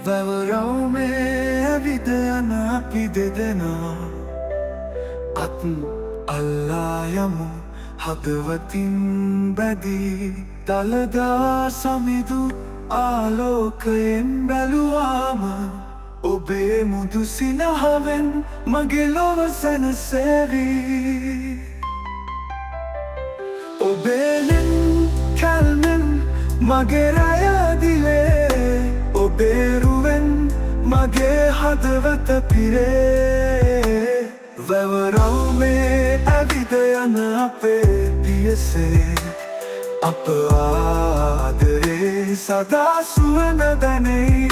වැවරවුමේ ඇවිද යන අපි දෙදෙනා අත් අල්ලා යමු හදවතින් බැදී දළදා සමිඳු ආලෝකයෙන් බැලුවාම ඔබේ මුදු සිනහවෙන් මගේ ලොව සැනසේවී ඔබේලෙන් කැල්මෙන් මගේ රැය දිලේ ඔබේ රුවෙන් මගේ හදවත පිරේ වැවරවුමේ ඇවිද යන අපේ පියසේ අප ආදරේ සදා සුවඳ දැනෙයි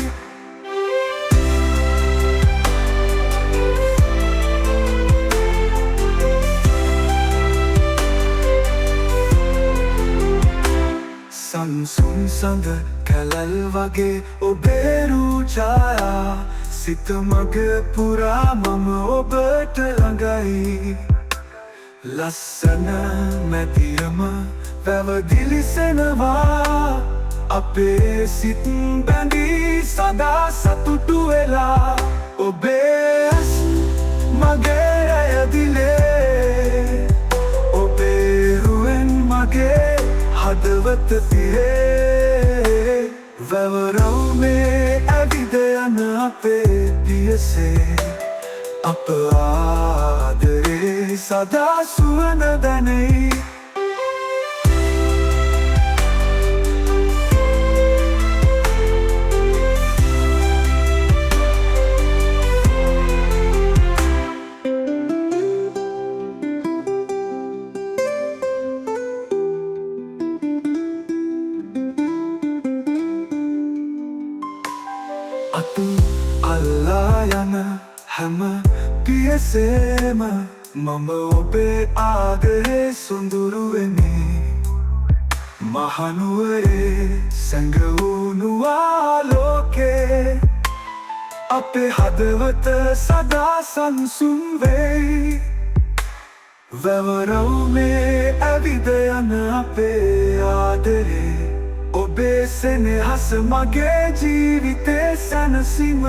සංසුන් සඳ කැලල් වගේ ඔබේ රූ ඡායා සිත මග පුරා මම ඔබට ළඟයි ලස්සන මැදියම වැවදිලිසෙනවා අපේ සිත් බැඳී සදා සතුටු වෙලා ඔබේ ඇස් මගේ රැය දිලේ ඔබේ රුවෙන් මගේ හදවත පිරේ වැවරවුමේ ඇවිද යන අපේ පියසේ අප ආදරේ සදා සුවඳ දැනෙයි අත් අල්ලා යන හැම පියසේම මම ඔබේ ආදරේ සොඳුරුවෙමි මහනුවරේ සැඟවුණු ආලෝකේ අපේ හදවත සදා සංසුන් වෙයි වැවරවුමේ ඇවිද යන අපේ ආදරේ ඔබේ සෙනෙහස මගේ ජීවිතේ සැනසීම